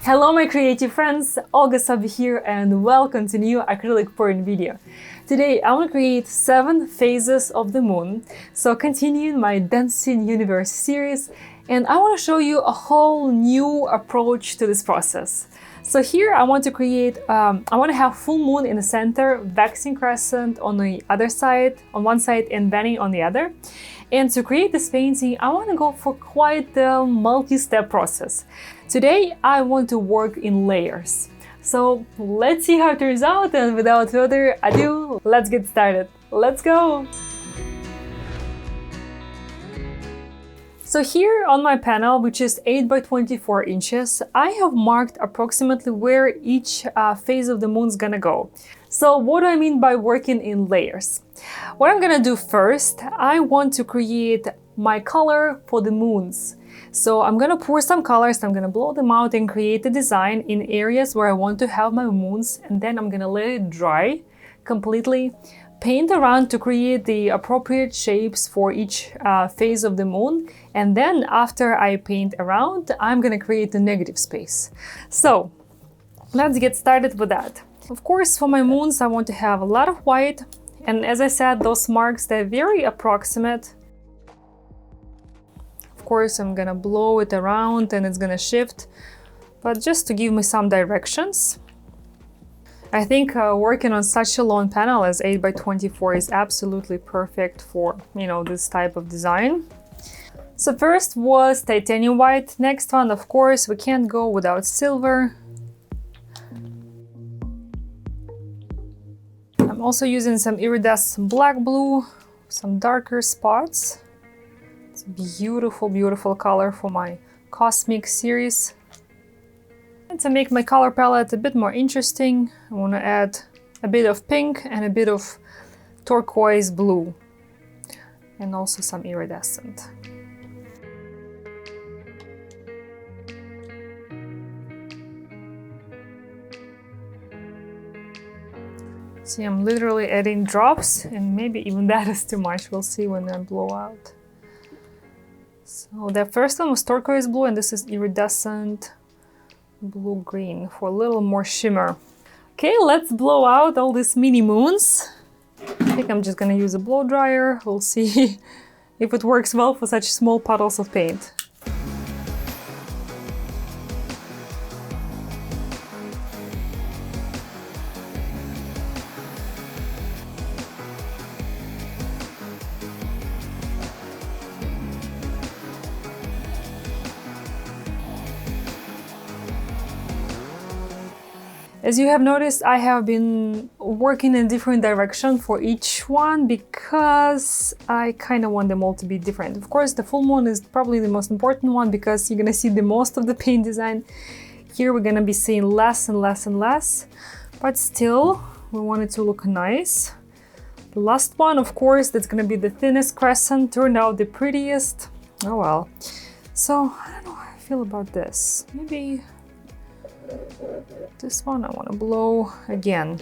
Hello my creative friends, Olga Soby here and welcome to new acrylic pouring video. Today I want to create 7 phases of the moon, so continuing my Dancing Universe series, and I want to show you a whole new approach to this process. So here I want to create, I want to have full moon in the center, waxing crescent on the other side, on one side and bending on the other. And to create this painting, I want to go for quite a multi-step process. Today, I want to work in layers. So let's see how it turns out, and without further ado, let's get started. Let's go! So here on my panel, which is 8 by 24 inches, I have marked approximately where each phase of the moon is gonna go. So what do I mean by working in layers? What I'm gonna do first, I want to create my color for the moons. So I'm gonna pour some colors, I'm gonna blow them out and create a design in areas where I want to have my moons, and then I'm gonna let it dry completely, paint around to create the appropriate shapes for each phase of the moon, and then after I paint around, I'm gonna create a negative space. So let's get started with that. Of course, for my moons, I want to have a lot of white, and as I said, those marks, they're very approximate. Of course, I'm gonna blow it around and it's gonna shift, but just to give me some directions. I think working on such a long panel as 8 by 24 is absolutely perfect for, this type of design. So first was titanium white. Next one, of course, we can't go without silver. I'm also using some iridescent black blue, some darker spots. It's a beautiful, beautiful color for my Cosmic series. And to make my color palette a bit more interesting, I want to add a bit of pink and a bit of turquoise blue, and also some iridescent. See, I'm literally adding drops, and maybe even that is too much. We'll see when I blow out. So the first one was turquoise blue, and this is iridescent blue-green for a little more shimmer. Okay, let's blow out all these mini moons. I think I'm just gonna use a blow dryer. We'll see if it works well for such small puddles of paint. As you have noticed, I have been working in different direction for each one because I kind of want them all to be different. Of course, the full moon is probably the most important one because you're gonna see the most of the paint design. Here we're gonna be seeing less and less and less, but still we want it to look nice. The last one, of course, that's gonna be the thinnest crescent, turned out the prettiest. Oh well. So I don't know how I feel about this. Maybe this one I want to blow again.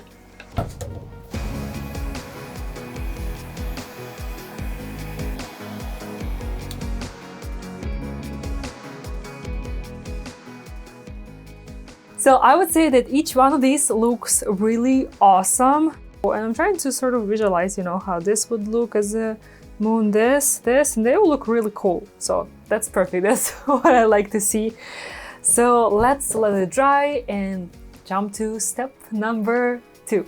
So I would say that each one of these looks really awesome. And I'm trying to sort of visualize, how this would look as a moon, this, and they will look really cool. So that's perfect. That's what I like to see. So let's let it dry and jump to step number 2.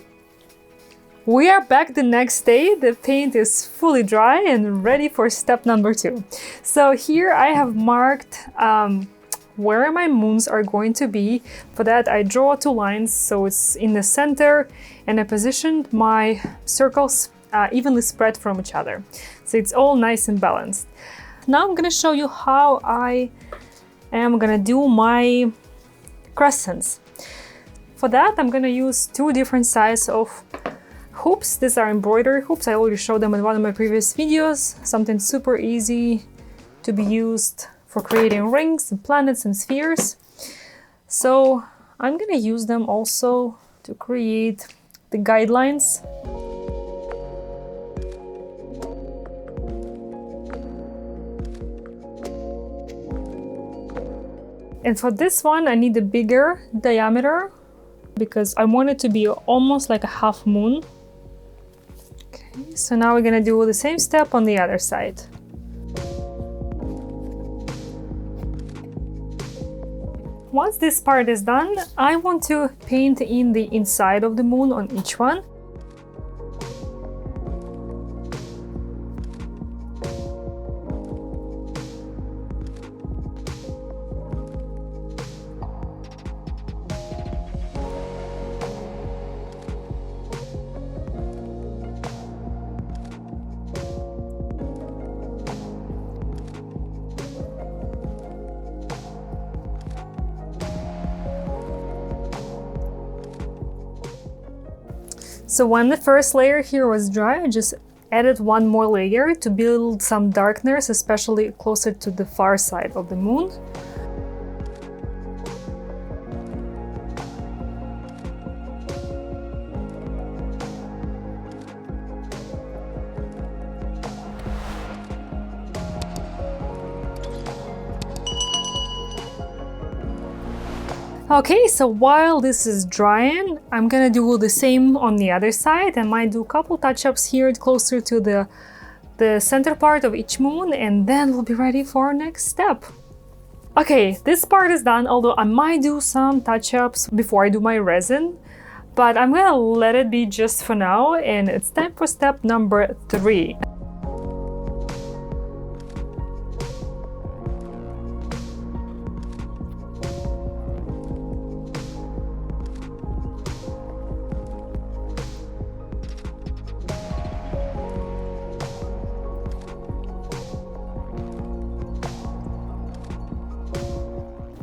We are back the next day. The paint is fully dry and ready for step number 2. So here I have marked where my moons are going to be. For that I draw 2 lines so it's in the center, and I positioned my circles evenly spread from each other. So it's all nice and balanced. Now I'm gonna show you how I am gonna do my crescents. For that, I'm gonna use 2 different sizes of hoops. These are embroidery hoops. I already showed them in one of my previous videos. Something super easy to be used for creating rings and planets and spheres. So I'm gonna use them also to create the guidelines. And for this one, I need a bigger diameter because I want it to be almost like a half moon. Okay, so now we're gonna do the same step on the other side. Once this part is done, I want to paint in the inside of the moon on each one. So when the first layer here was dry, I just added one more layer to build some darkness, especially closer to the far side of the moon. Okay, so while this is drying, I'm gonna do the same on the other side. I might do a couple touch-ups here closer to the center part of each moon, and then we'll be ready for our next step. Okay, this part is done, although I might do some touch-ups before I do my resin, but I'm gonna let it be just for now, and it's time for step number 3.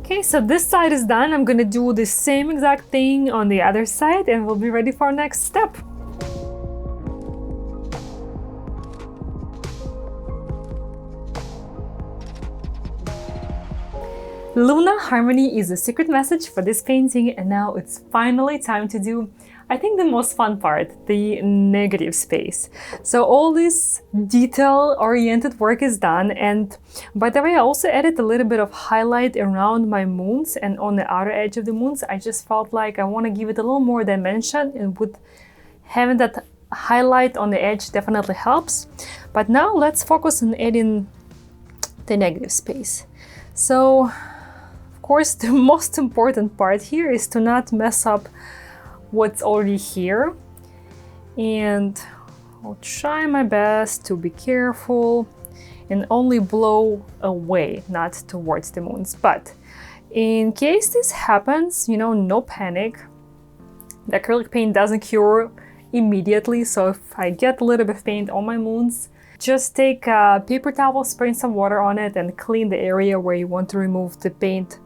Okay, so this side is done. I'm gonna do the same exact thing on the other side and we'll be ready for our next step. Lunar harmony is the secret message for this painting, and now it's finally time to do, I think, the most fun part, the negative space. So all this detail-oriented work is done, and by the way, I also added a little bit of highlight around my moons and on the outer edge of the moons. I just felt like I want to give it a little more dimension, and with having that highlight on the edge definitely helps. But now let's focus on adding the negative space. So, of course, the most important part here is to not mess up what's already here, and I'll try my best to be careful and only blow away, not towards the moons. But in case this happens, you know, no panic. The acrylic paint doesn't cure immediately, so if I get a little bit of paint on my moons, just take a paper towel, spray some water on it, and clean the area where you want to remove the paint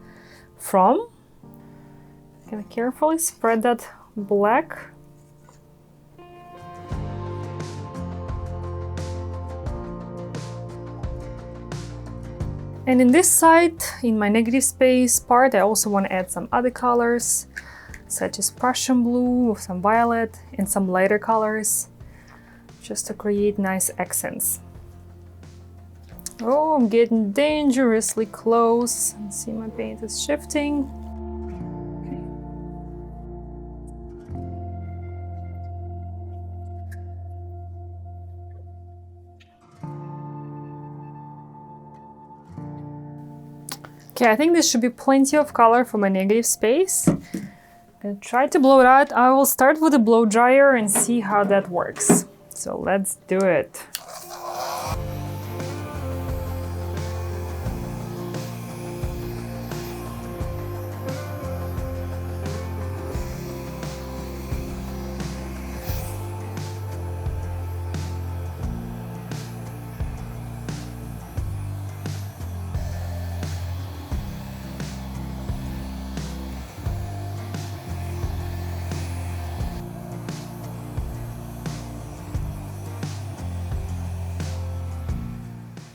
from. Gonna carefully spread that black. And in this side, in my negative space part, I also want to add some other colors, such as Prussian blue, some violet, and some lighter colors, just to create nice accents. Oh, I'm getting dangerously close. See, my paint is shifting. Okay, I think this should be plenty of color for my negative space. I'm gonna try to blow it out. I will start with a blow dryer and see how that works. So let's do it.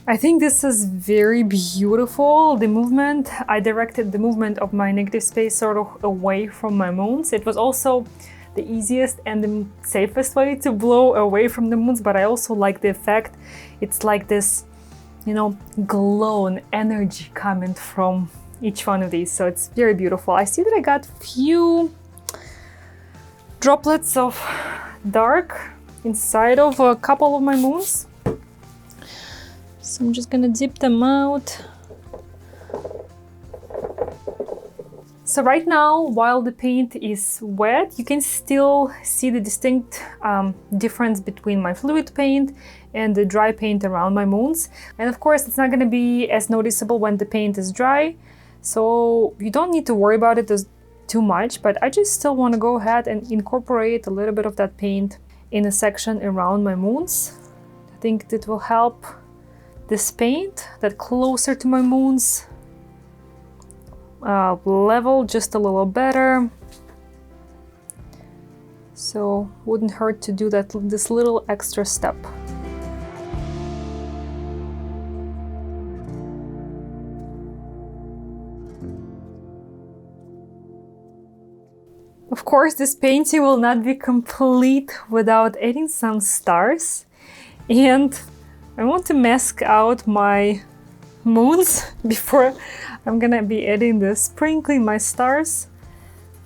I think this is very beautiful, the movement. I directed the movement of my negative space sort of away from my moons. It was also the easiest and the safest way to blow away from the moons, but I also like the effect. It's like this, you know, glow and energy coming from each one of these, so it's very beautiful. I see that I got few droplets of dark inside of a couple of my moons, so I'm just gonna dip them out. So right now, while the paint is wet, you can still see the distinct difference between my fluid paint and the dry paint around my moons. And of course, it's not going to be as noticeable when the paint is dry, so you don't need to worry about it too much, but I just still want to go ahead and incorporate a little bit of that paint in a section around my moons. I think that will help this paint that closer to my moons level just a little better, so wouldn't hurt to do this little extra step. Of course, this painting will not be complete without adding some stars, and I want to mask out my moons before I'm gonna be adding the sprinkling my stars.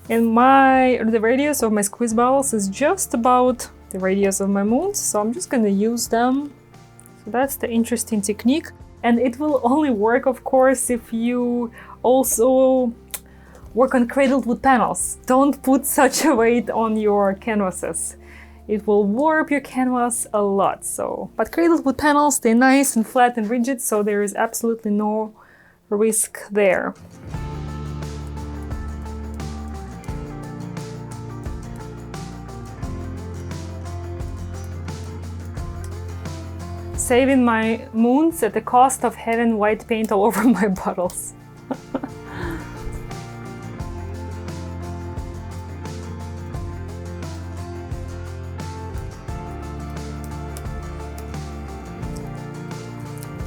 And the radius of my squeeze bottles is just about the radius of my moons, so I'm just gonna use them. So that's the interesting technique, and it will only work, of course, if you also work on cradled wood panels. Don't put such a weight on your canvases. It will warp your canvas a lot. But cradled wood panels, they're nice and flat and rigid, so there is absolutely no risk there. Saving my moons at the cost of having white paint all over my bottles.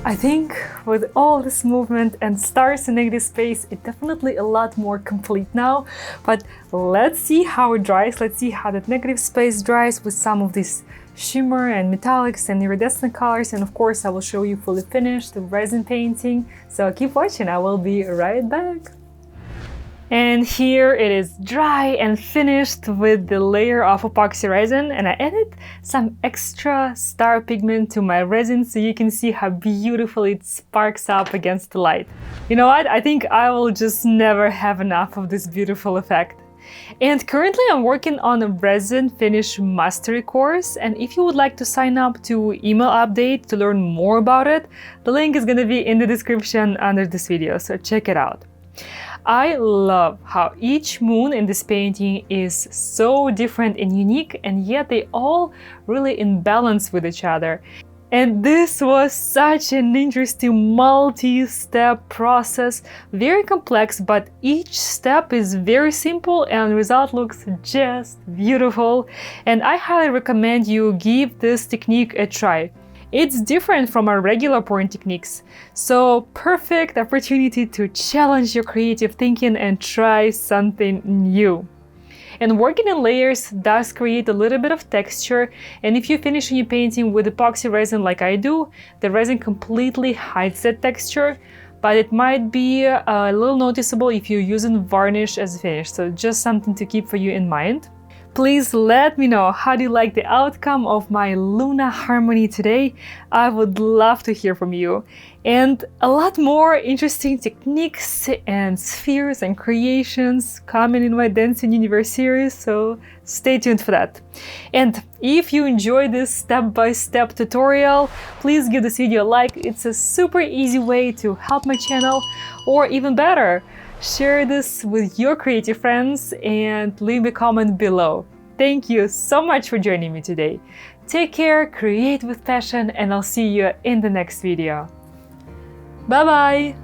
I think with all this movement and stars in negative space, it's definitely a lot more complete now. But let's see how it dries. Let's see how that negative space dries with some of these shimmer and metallics and iridescent colors. And of course, I will show you fully finished resin painting. So keep watching, I will be right back. And here it is dry and finished with the layer of epoxy resin, and I added some extra star pigment to my resin so you can see how beautifully it sparks up against the light. You know what? I think I will just never have enough of this beautiful effect. And currently I'm working on a resin finish mastery course, and if you would like to sign up to email update to learn more about it, the link is going to be in the description under this video, so check it out. I love how each moon in this painting is so different and unique, and yet they all really in balance with each other. And this was such an interesting multi-step process, very complex, but each step is very simple and the result looks just beautiful. And I highly recommend you give this technique a try. It's different from our regular pouring techniques, so perfect opportunity to challenge your creative thinking and try something new. And working in layers does create a little bit of texture, and if you finish your painting with epoxy resin like I do, the resin completely hides that texture, but it might be a little noticeable if you're using varnish as a finish, so just something to keep for you in mind. Please let me know how do you like the outcome of my Luna Harmony today. I would love to hear from you. And a lot more interesting techniques and spheres and creations coming in my Dancing Universe series, so stay tuned for that. And if you enjoy this step-by-step tutorial, please give this video a like. It's a super easy way to help my channel, or even better, share this with your creative friends and leave a comment below. Thank you so much for joining me today. Take care, create with passion, and I'll see you in the next video. Bye bye!